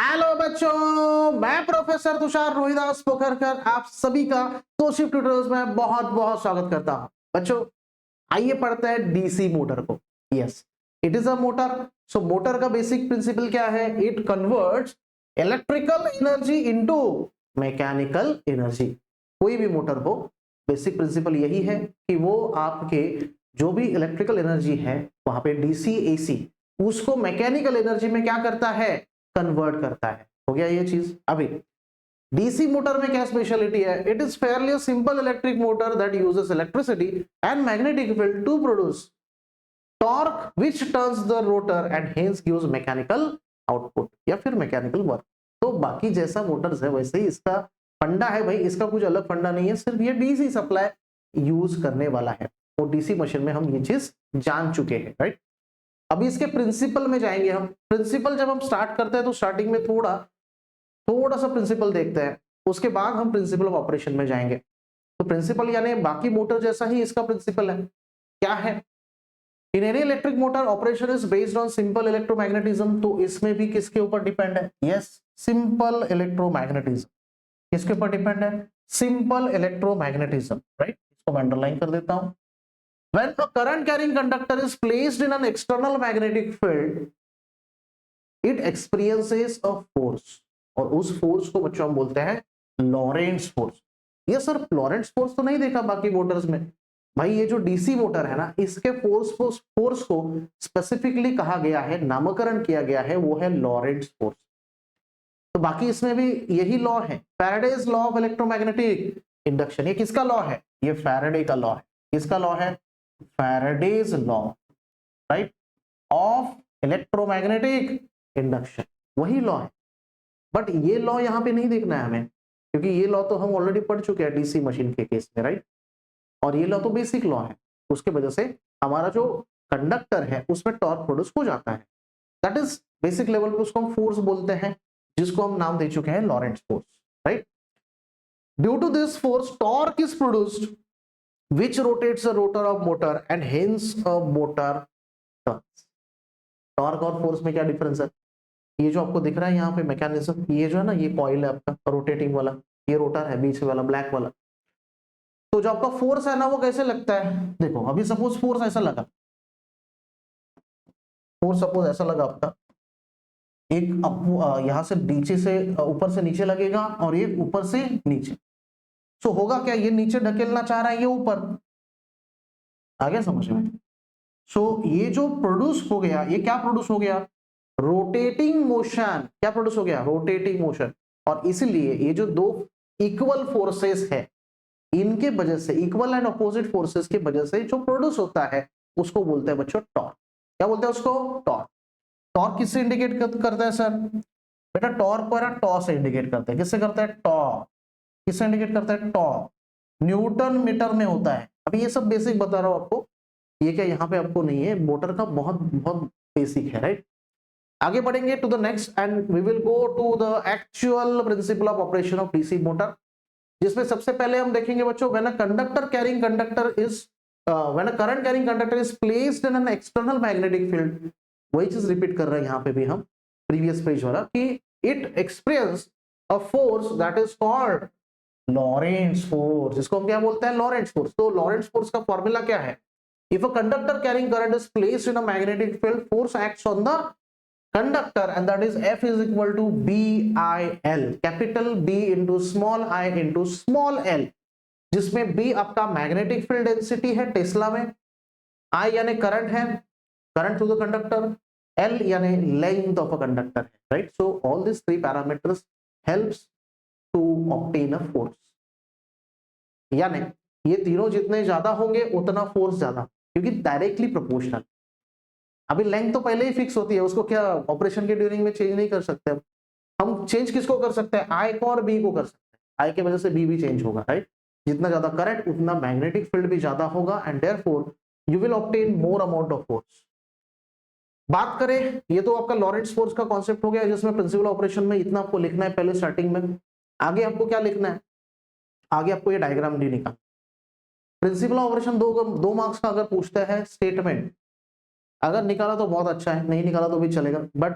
Hello बच्चों, मैं professor Tushar Rohidas Pokharkar आप सभी का तोशिफ ट्यूटोरियल्स में बहुत बहुत स्वागत करता हूं। बच्चों आइए पढ़ते हैं डीसी मोटर को। Yes, it is a motor. So motor का बेसिक प्रिंसिपल क्या है? It converts electrical energy into mechanical energy. कोई भी मोटर हो, बेसिक प्रिंसिपल यही है कि वो आपके जो भी इलेक्ट्रिकल एनर्जी है वहां पे डीसी एसी उसको मैकेनिकल एनर्जी में क्या करता है? कन्वर्ट करता है। हो गया ये चीज। अभी डीसी मोटर में क्या स्पेशलिटी है? It is fairly simple electric motor that uses electricity and magnetic field to produce torque which turns the rotor and hence gives mechanical output या फिर मैकेनिकल वर्क। तो बाकी जैसा मोटर्स है वैसे ही इसका फंडा है भाई, इसका कुछ अलग फंडा नहीं है, सिर्फ ये डीसी सप्लाई यूज करने वाला है। और डीसी मशीन में हम ये चीज जान चुके हैं, राइट। अभी इसके प्रिंसिपल में जाएंगे हम। प्रिंसिपल जब हम स्टार्ट करते हैं तो स्टार्टिंग में थोड़ा सा प्रिंसिपल देखते हैं, उसके बाद हम प्रिंसिपल ऑफ ऑपरेशन में जाएंगे। तो प्रिंसिपल यानी बाकी मोटर जैसा ही इसका प्रिंसिपल है। क्या है? In any electric motor operation is based on simple electromagnetism. तो इसमें भी किसके ऊपर डिपेंड है? Yes, simple electromagnetism. किसके ऊपर डिपेंड है? Simple electromagnetism, right. इसको मैं अंडरलाइन कर देता हूं। When a current carrying conductor is placed in an external magnetic field, it experiences a force, और उस फोर्स को बच्चों हम बोलते हैं लॉरेंट्ज फोर्स। ये सर लॉरेंट्ज फोर्स तो नहीं देखा बाकी मोटर्स में। भाई ये जो डीसी मोटर है ना, इसके फोर्स को स्पेसिफिकली कहा गया है, नामकरण किया गया है, वो है लॉरेंट्ज फोर्स। तो बाकी इसमें भी यही लॉ है, Faraday's law of electromagnetic induction. ये किसका लॉ है? ये फैराडे का लॉ है। किसका लॉ है? Faraday's law, right, of electromagnetic induction, वही लॉ है। बट ये लॉ यहां पे नहीं देखना है हमें, क्योंकि ये लॉ तो हम ऑलरेडी पढ़ चुके हैं डीसी मशीन के केस में, राइट। और ये लॉ तो बेसिक लॉ है, उसके वजह से हमारा जो कंडक्टर है उसमें टॉर्क प्रोड्यूस हो जाता है। दैट इज बेसिक लेवल पे उसको हम फोर्स बोलते हैं, जिसको हम नाम दे चुके हैं Lorentz force, right. Due to this force torque is produced which rotates the rotor of motor and hence a motor turns। Torque और फोर्स में क्या डिफरेंस है? ये जो आपको दिख रहा है यहाँ पे मैकेनिज्म, ये जो है ना, ये कॉइल है आपका रोटेटिंग वाला, ये रोटर है बीच वाला ब्लैक वाला। तो जो आपका फोर्स है ना, वो कैसे लगता है? देखो अभी सपोज फोर्स ऐसा लगा, फोर्स सपोज ऐसा लगा आपका, एक यहां से नीचे से ऊपर से नीचे लगेगा और एक ऊपर से नीचे। सो होगा क्या? ये नीचे ढकेलना चाह रहा है, ये ऊपर आ गया समझ में? सो ये जो प्रोड्यूस हो गया, ये क्या प्रोड्यूस हो गया? Rotating motion. क्या प्रोड्यूस हो गया? Rotating motion. और इसलिए ये जो दो इक्वल फोर्सेस है, इनके वजह से, इक्वल एंड अपोजिट फोर्सेस की वजह से जो प्रोड्यूस होता है उसको बोलते हैं बच्चों टॉर्क। क्या बोलते हैं उसको? टॉर्क। टॉर्क किससे इंडिकेट करता है सर? बेटा टॉर्क को टॉ से इंडिकेट करते हैं। किससे करता है? टॉ। किससे इंडिकेट करता है? टॉ। न्यूटन मीटर में होता है। अभी ये सब बेसिक बता रहा हूं आपको, ये क्या यहाँ पे आपको नहीं है, मोटर का बहुत बहुत बेसिक है, राइट। आगे बढ़ेंगे to the next and we will go to the actual principle of operation of DC motor, जिसमें सबसे पहले हम देखेंगे बच्चों, when a conductor carrying conductor is when a current carrying conductor is placed in an external magnetic field. वही चीज repeat कर रहे हैं यहाँ पे भी हम, प्रीवियस पेज वाला, कि it experience a force that is called Lorentz force. जिसको हम क्या बोलते हैं? Lorentz force. तो लॉरेंट्ज फोर्स का फॉर्मूला क्या है? If a conductor carrying current is placed in a magnetic field, force acts on the conductor and that is F is equal to BIL, capital B into small I into small l, जिसमें B आपका magnetic field density है tesla में, I यानी current है, current through the conductor, L यानी length of a conductor है, right. So all this three parameters helps to obtain a force. यानी ये तीनों जितने ज्यादा होंगे उतना फोर्स ज्यादा, क्योंकि डायरेक्टली प्रोपोर्शनल। अभी लेंथ तो पहले ही फिक्स होती है, उसको क्या ऑपरेशन के ड्यूरिंग में चेंज नहीं कर सकते। हम चेंज किसको कर सकते हैं? आई को और बी को कर सकते हैं। आई की वजह से बी भी चेंज होगा, राइट। जितना ज्यादा करंट उतना मैग्नेटिक फील्ड भी ज्यादा होगा and therefore you will obtain more amount of force. बात करें, ये तो आपका लॉरेंट्ज फोर्स का कॉन्सेप्ट हो गया, जिसमें प्रिंसिपल ऑपरेशन में इतना आपको लिखना है पहले स्टार्टिंग में। आगे आपको क्या लिखना है? आगे आपको ये डायग्राम नहीं निकालना। प्रिंसिपल ऑपरेशन दो मार्क्स का अगर पूछता है स्टेटमेंट, अगर निकाला तो बहुत अच्छा है, नहीं निकाला तो भी चलेगा, बट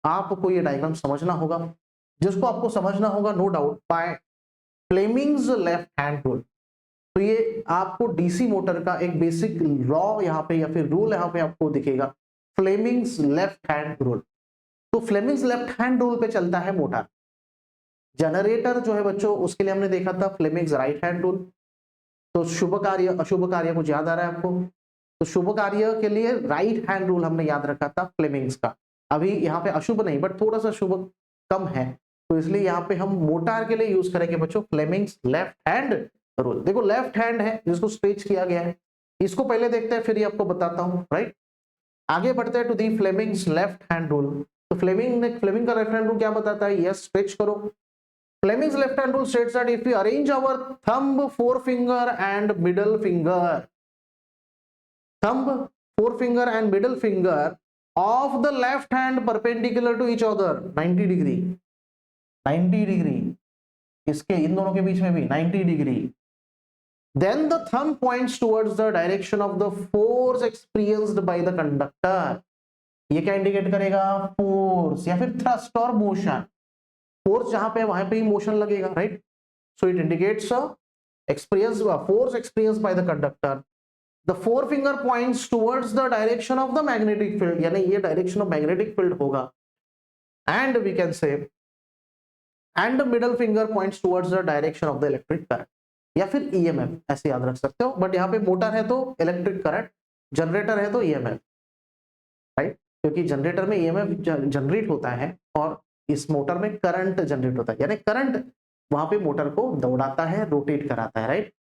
आपको ये डायग्राम समझना होगा, जिसको आपको समझना होगा no doubt by Fleming's left hand rule. तो ये आपको डीसी मोटर का एक बेसिक लॉ यहाँ पे या फिर रूल यहाँ पे आपको दिखेगा, फ्लेमिंग्स लेफ्ट हैंड रूल। तो फ्लेमिंग्स लेफ्ट हैंड रूल पे चलता है मोटर। जनरेटर जो है बच्चों, उसके लिए हमने देखा था फ्लेमिंग्स राइट हैंड रूल। तो शुभ कार्य अशुभ कार्य कुछ याद आ रहा है आपको? तो शुभ कार्य के लिए राइट हैंड रूल हमने याद रखा था फ्लेमिंग्स का। अभी यहाँ पे अशुभ नहीं, बट थोड़ा सा शुभ कम है, तो इसलिए यहाँ पे हम मोटार के लिए यूज करेंगे बच्चों फ्लेमिंग्स लेफ्ट हैंड रूल। देखो लेफ्ट हैंड है जिसको स्ट्रेच किया गया है, इसको पहले देखते हैं फिर ये आपको बताता हूं, राइट। आगे बढ़ते हैं to the Fleming's left hand rule. तो फ्लेमिंग का लेफ्ट हैंड रूल क्या बताता है? यस, स्ट्रेच करो। Fleming's left hand rule states that if we arrange our thumb, forefinger and middle finger, thumb, forefinger and middle finger of the left hand perpendicular to each other 90 degree, 90 degree, इसके इन दोनों के बीच में भी 90 degree, then the thumb points towards the direction of the force experienced by the conductor। ये क्या indicate करेगा? Force या फिर थ्रस्ट और मोशन। फोर्स जहां पे वहां पे ही मोशन लगेगा, right. So it indicates experience force experience by the conductor. The forefinger points towards the direction of the magnetic field, यानी ये डायरेक्शन ऑफ मैग्नेटिक फील्ड होगा। And we can say and the middle finger points towards the direction of the electric current, या फिर EMF, ऐसे याद रख सकते हो। बट यहाँ पे मोटर है तो इलेक्ट्रिक करंट, जनरेटर है तो EMF, राइट, क्योंकि जनरेटर में EMF जनरेट होता है और इस मोटर में करंट जनरेट होता है, यानी करंट वहां पे मोटर को दौड़ाता है, रोटेट कराता है, राइट।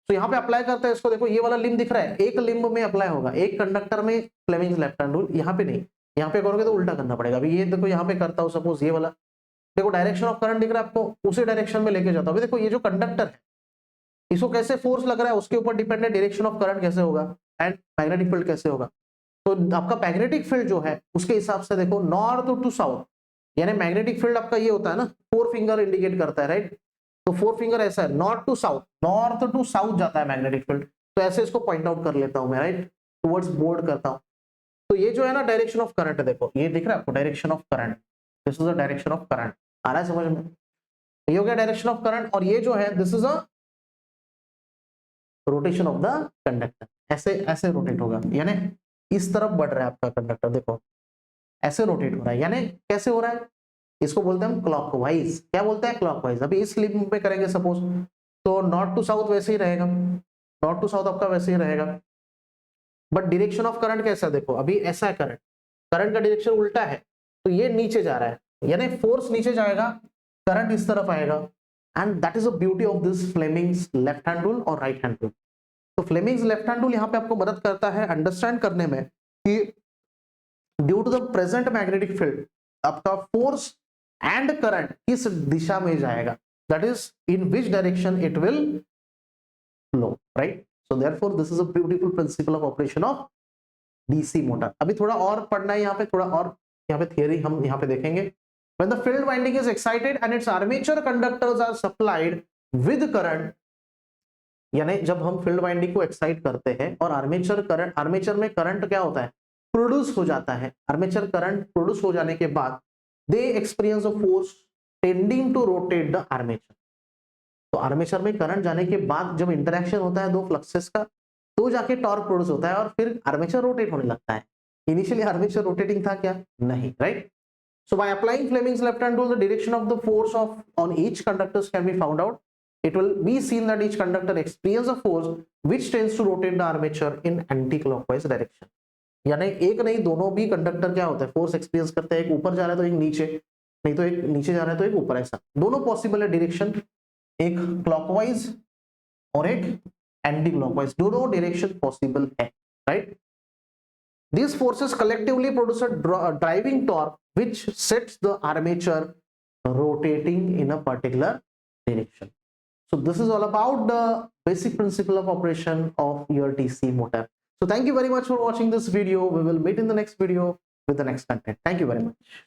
तो यहाँ पे अप्लाई करते हैं इसको। देखो ये वाला लिम्ब दिख रहा है, एक लिम्ब में अप्लाई होगा, एक कंडक्टर में फ्लेमिंग्स लेफ्ट हैंड रूल, यहाँ पे नहीं, यहाँ पे करोगे तो उल्टा करना पड़ेगा। अभी ये देखो यहाँ पे करता हूँ सपोज ये वाला, देखो डायरेक्शन ऑफ करंट दिख रहा है आपको, उसी डायरेक्शन में लेके जाता हूँ। अभी देखो ये जो कंडक्टर है इसको कैसे फोर्स लग रहा है उसके ऊपर डिपेंड है डायरेक्शन ऑफ करंट कैसे होगा एंड मैग्नेटिक फील्ड कैसे होगा। तो आपका मैग्नेटिक फील्ड जो है उसके हिसाब से देखो नॉर्थ टू साउथ, यानी मैग्नेटिक फील्ड आपका ये होता है ना, 4 फिंगर इंडिकेट करता है, राइट। तो 4 फिंगर ऐसा है, नॉर्थ टू साउथ जाता है मैग्नेटिक फील्ड। तो ऐसे इसको पॉइंट आउट कर लेता हूं मैं, राइट, टुवर्ड्स बोर्ड करता हूं। तो ये जो है ना डायरेक्शन ऑफ करंट है, देखो ये दिख रहा है आपको direction of current, this is the direction of current. आ रहा है समझ में? ये हो गया डायरेक्शन ऑफ करंट, और ये जो है this is a rotation of the conductor. ऐसे ऐसे रोटेट होगा, यानी इस तरफ बढ़ रहा है आपका कंडक्टर, देखो ऐसे रोटेट हो रहा है। यानी कैसे हो रहा है? इसको बोलते हैं हम क्लॉकवाइज। क्या बोलते हैं? क्लॉकवाइज। अभी इस लिम्ब में करेंगे सपोज, तो नॉर्थ टू साउथ वैसे ही रहेगा, नॉर्थ टू साउथ आपका वैसे ही रहेगा, बट डायरेक्शन ऑफ करंट कैसा? देखो अभी ऐसा है, करंट का डायरेक्शन उल्टा है, तो ये नीचे जा रहा है, यानी फोर्स नीचे जाएगा, करंट इस तरफ आएगा। And that is the beauty of this Fleming's left hand rule और राइट हैंड रूल। तो फ्लेमिंग्स लेफ्ट हैंड रूल यहाँ पे आपको मदद करता है अंडरस्टैंड करने में कि due to the present magnetic field आपका फोर्स एंड करंट किस दिशा में जाएगा, that is in which direction it will flow, right. So therefore this is a beautiful principle of operation of DC motor. अभी थोड़ा और पढ़ना है यहाँ पे, थोड़ा और यहाँ पे थियरी हम यहाँ पे देखेंगे। When the field winding is excited and its armature conductors are supplied with current, यानी जब हम फील्ड वाइंडिंग को एक्साइट करते हैं और आर्मेचर में करंट क्या होता है? प्रोड्यूस हो जाता है। आर्मेचर करंट प्रोड्यूस हो जाने के बाद they experience a force tending to rotate the armature. तो आर्मेचर में करंट जाने के बाद जब इंटरेक्शन होता है दो फ्लक्सेस का, तो जाके टॉर्क प्रोड्यूस होता है और फिर आर्मेचर रोटेट होने लगता है। इनिशियली आर्मेचर रोटेटिंग था क्या? नहीं, right. So by applying Fleming's left hand rule, the direction of the force on each conductors can be found out. It will be seen that each conductor experiences a force which tends to rotate the armature in anti-clockwise direction. यानी एक नहीं, दोनों भी conductor क्या होता है? Force experience करते हैं, एक ऊपर जा रहा है तो एक नीचे, नहीं तो एक नीचे जा रहा है तो एक ऊपर, ऐसा दोनों पॉसिबल है डायरेक्शन, एक क्लॉकवाइज और एक एंटी क्लॉकवाइज, दोनों डायरेक्शन पॉसिबल है, right. These forces collectively produce a driving torque which sets the armature rotating in a particular direction. So this is all about the basic principle of operation of your DC motor. So thank you very much for watching this video. We will meet in the next video with the next content. Thank you very much.